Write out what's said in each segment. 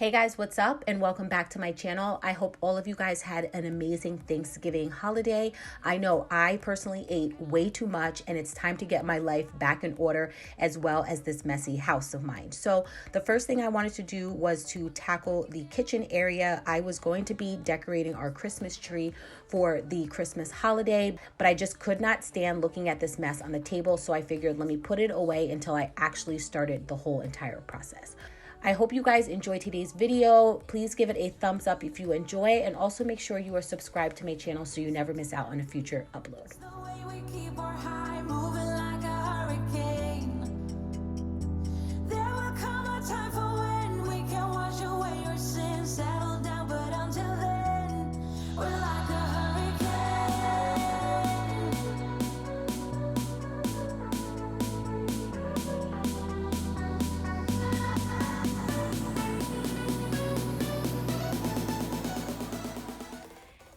Hey guys, what's up? And welcome back to my channel. I hope all of you guys had an amazing Thanksgiving holiday. I know I personally ate way too much and it's time to get my life back in order as well as this messy house of mine. So the first thing I wanted to do was to tackle the kitchen area. I was going to be decorating our Christmas tree for the Christmas holiday, but I just could not stand looking at this mess on the table. So I figured let me put it away until I actually started the whole entire process. I hope you guys enjoyed today's video. Please give it a thumbs up if you enjoy, and also make sure you are subscribed to my channel so you never miss out on a future upload.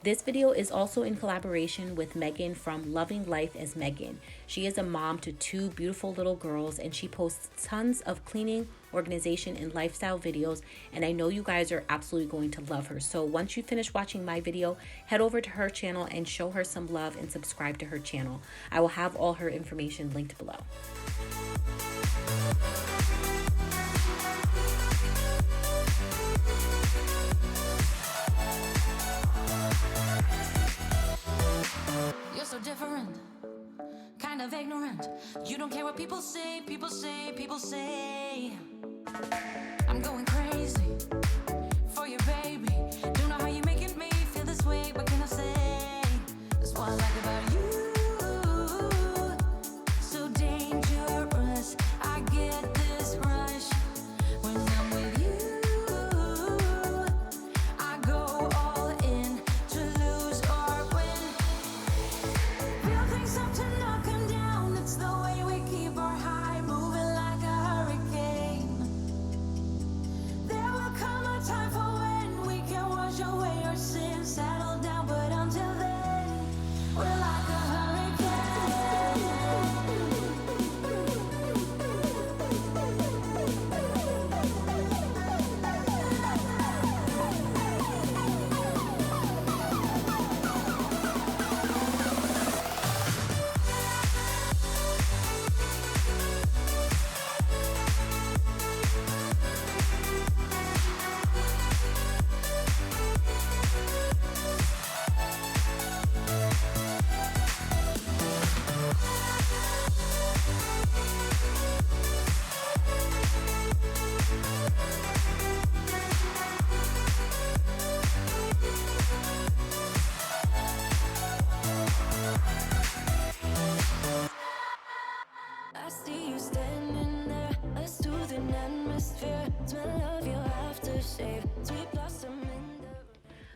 This video is also in collaboration with Megan from Loving Life as Megan. She is a mom to two beautiful little girls and she posts tons of cleaning, organization, and lifestyle videos, and I know you guys are absolutely going to love her. So once you finish watching my video, head over to her channel and show her some love and subscribe to her channel. I will have all her information linked below. So different, kind of ignorant. You don't care what people say, people say, people say. I'm going crazy for you, baby. Don't know how you're making me feel this way. What can I say? That's what I like about you. So dangerous. I get this rush when I'm with you. I go all in to lose or win. Up to knock 'em down. It's the way we keep our high, moving like a hurricane. There will come a time for when we can wash away our sins, settle down, but until then, we're like a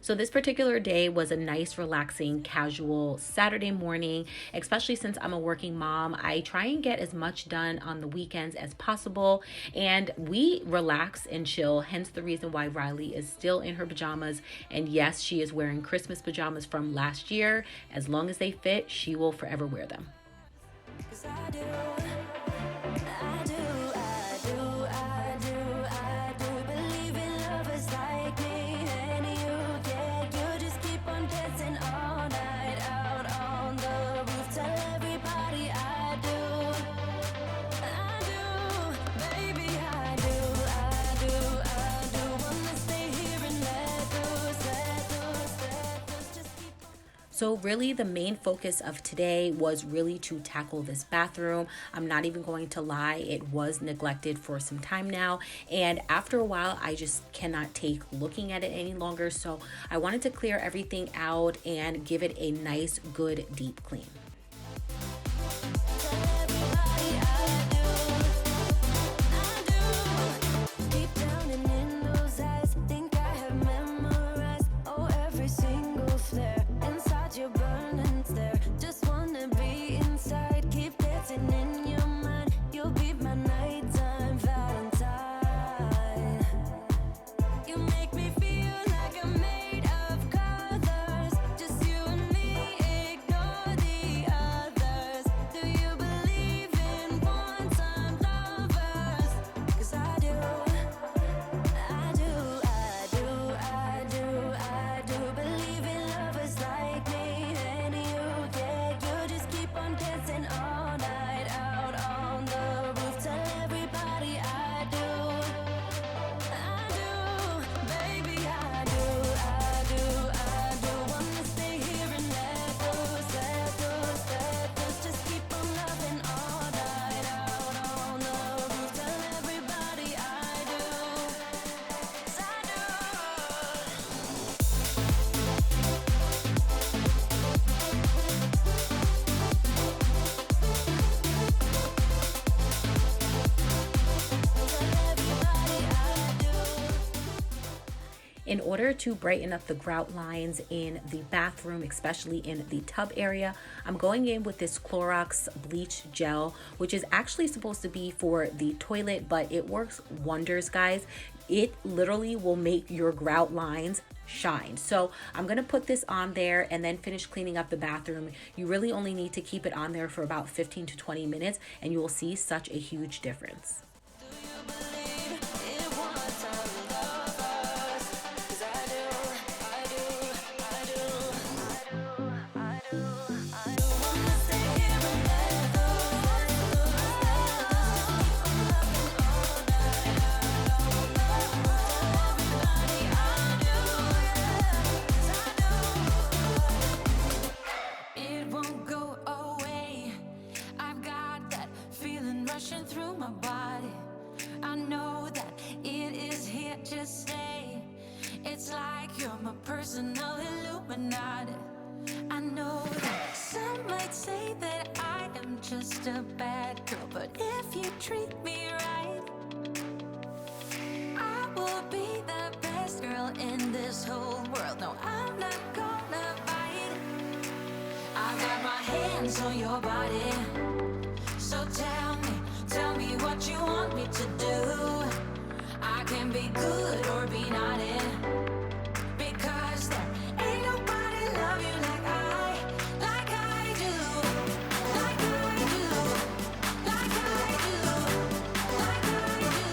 So this particular day was a nice, relaxing, casual Saturday morning, especially since I'm a working mom. I try and get as much done on the weekends as possible, and we relax and chill, hence the reason why Riley is still in her pajamas. And yes, she is wearing Christmas pajamas from last year. As long as they fit, she will forever wear them. So really the main focus of today was really to tackle this bathroom. I'm not even going to lie, it was neglected for some time now. And after a while, I just cannot take looking at it any longer. So I wanted to clear everything out and give it a nice, good, deep clean. Make me feel like I'm made of colors. Just you and me, ignore the In order to brighten up the grout lines in the bathroom, especially in the tub area, I'm going in with this Clorox bleach gel, which is actually supposed to be for the toilet, but it works wonders, guys. It literally will make your grout lines shine. So I'm gonna put this on there and then finish cleaning up the bathroom. You really only need to keep it on there for about 15 to 20 minutes and you will see such a huge difference. Through my body, I know that it is here to stay. It's like you're my personal Illuminati. I know that some might say that I am just a bad girl, but if you treat me right, I will be the best girl in this whole world. No, I'm not gonna bite. I got my hands on your body, so tell me what you want me to do. I can be good or be naughty, because there ain't nobody love you like I do, like I do, like I do, like I do, like I do,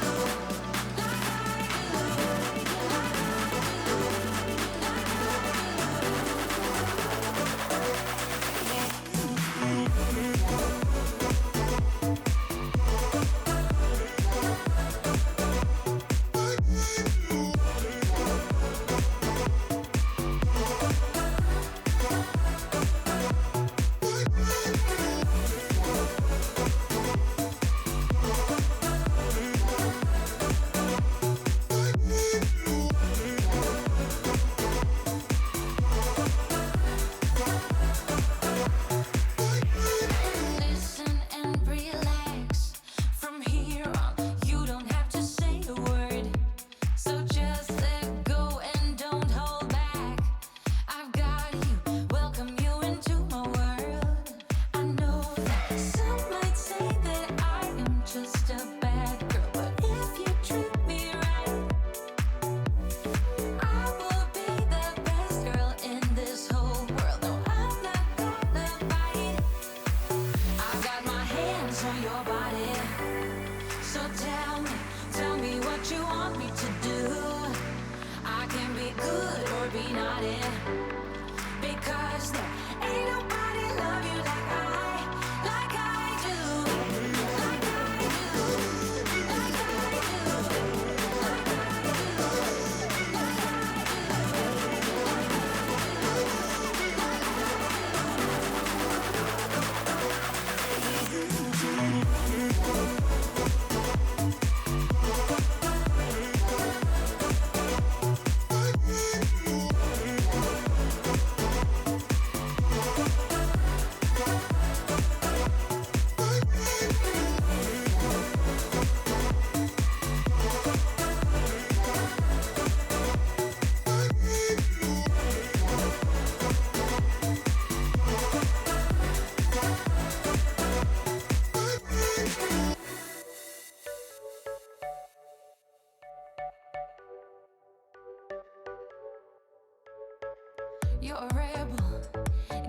You're a rebel,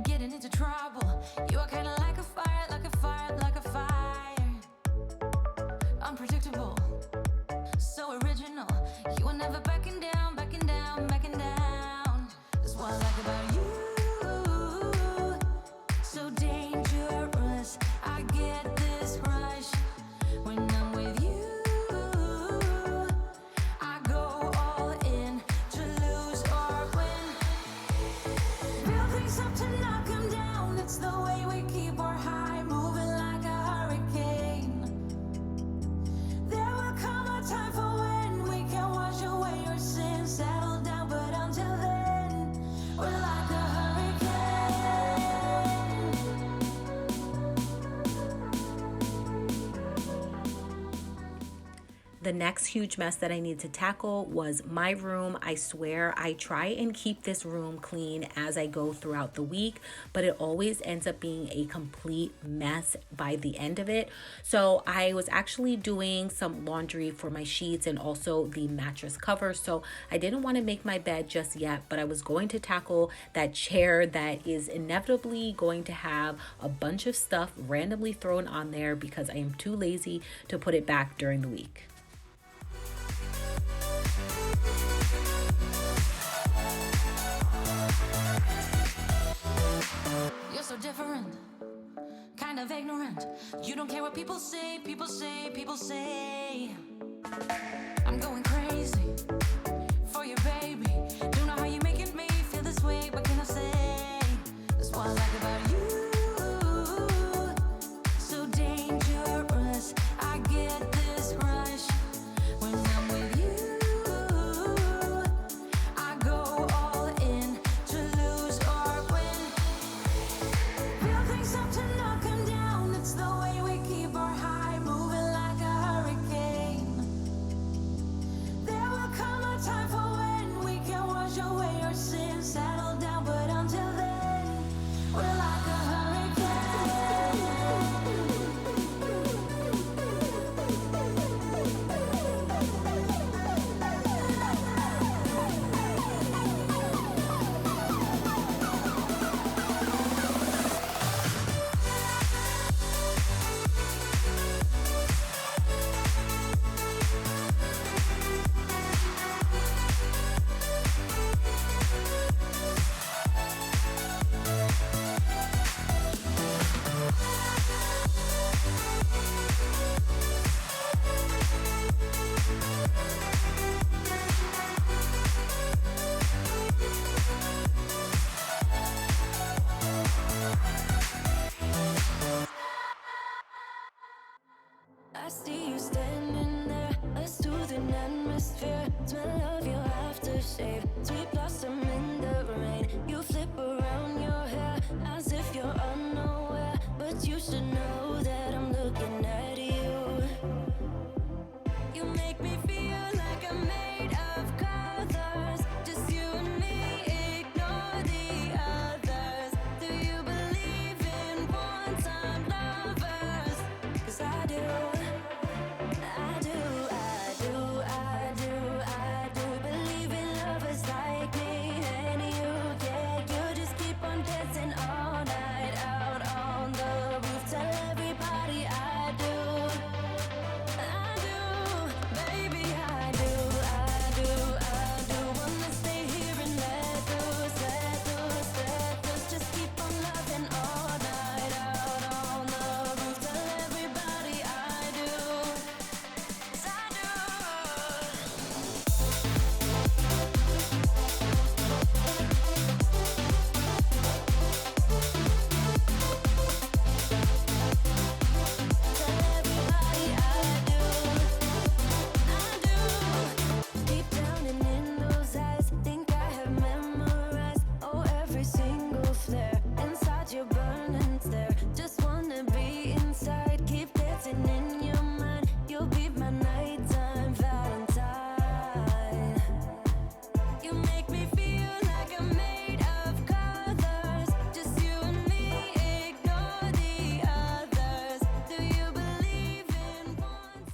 getting into trouble. You are kinda like a fire, like a fire, like a fire. Unpredictable, so original. You are never backing down, backing down, backing down. That's what I like about you. So dangerous, I get this rush when I'm with you. I go all in to lose or win. Build things up to knock 'em down. It's the way we keep our high, moving like a hurricane. There The next huge mess that I need to tackle was my room. I swear I try and keep this room clean as I go throughout the week, but it always ends up being a complete mess by the end of it. So I was actually doing some laundry for my sheets and also the mattress cover. So I didn't want to make my bed just yet, but I was going to tackle that chair that is inevitably going to have a bunch of stuff randomly thrown on there because I am too lazy to put it back during the week. You're so different, kind of ignorant. You don't care what people say, people say, people say. I'm going crazy for you, baby. Don't know how you're making me feel this way. What can I say? That's what I like about you. So dangerous. I get this rush when I'm with you. I go all in to lose or win. Real things up to knock 'em down. It's the way we keep our high, moving like a hurricane. There will come a time for when we can wash away our sins, settle down, but until then, we're like a I see you standing there, a soothing atmosphere. Smell of your aftershave, sweet blossom in the rain. You flip around your hair as if you're unaware, but you should know that I'm looking at you. You make me feel like I'm made of colors, just you and me, ignore the others. Do you believe in one-time lovers? 'Cause I do. Believe in lovers like me and you, yeah. You just keep on dancing all night out on the roof. Tell everybody I do, baby, I do. Wanna stay here and let loose. Just keep on loving all night out on the roof. Tell everybody I do. 'Cause I do. Tell everybody I do. Deep down and in those eyes, think I have memorized, oh, every single flare inside your burning stare. Just wanna be inside, keep dancing in your mind. You'll be my nighttime Valentine. You make me feel like I'm made of colors, just you and me, ignore the others. Do you believe in one?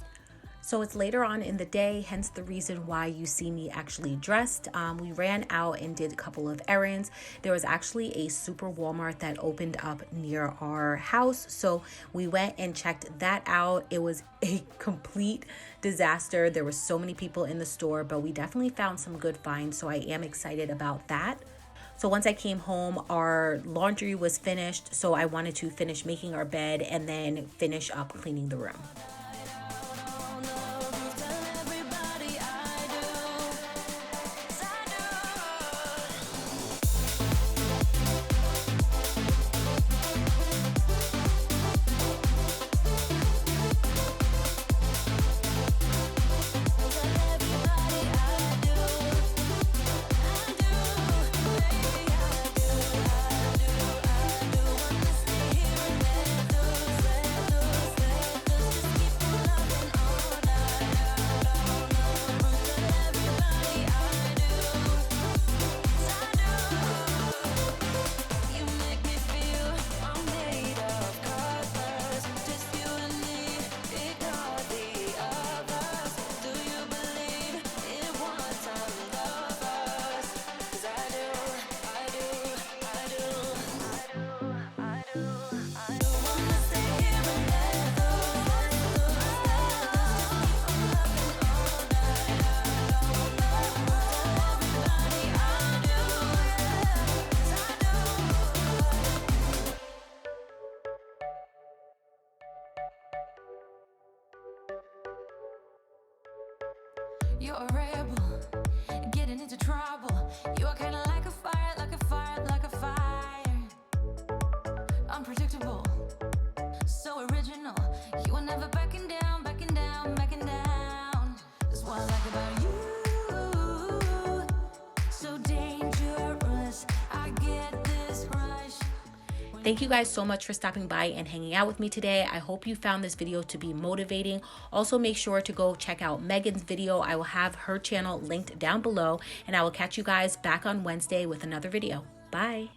So it's later on in the day, hence the reason why you see me actually dressed. We ran out and did a couple of errands. There was actually a super Walmart that opened up near our house, so we went and checked that out. It was a complete disaster. There were so many people in the store, but we definitely found some good finds, so I am excited about that. So once I came home, our laundry was finished, so I wanted to finish making our bed and then finish up cleaning the room. Tell everybody I do. 'Cause I do. Wanna stay here and let loose. Just keep You're a rebel, getting into trouble. You are kinda like a fire, like a fire, like a fire. Unpredictable, so original. You are never backing down, backing down, backing down. That's what I like about you. So dangerous, I get this rush. Thank you guys so much for stopping by and hanging out with me today. I hope you found this video to be motivating. Also, make sure to go check out Megan's video. I will have her channel linked down below, and I will catch you guys back on Wednesday with another video. Bye.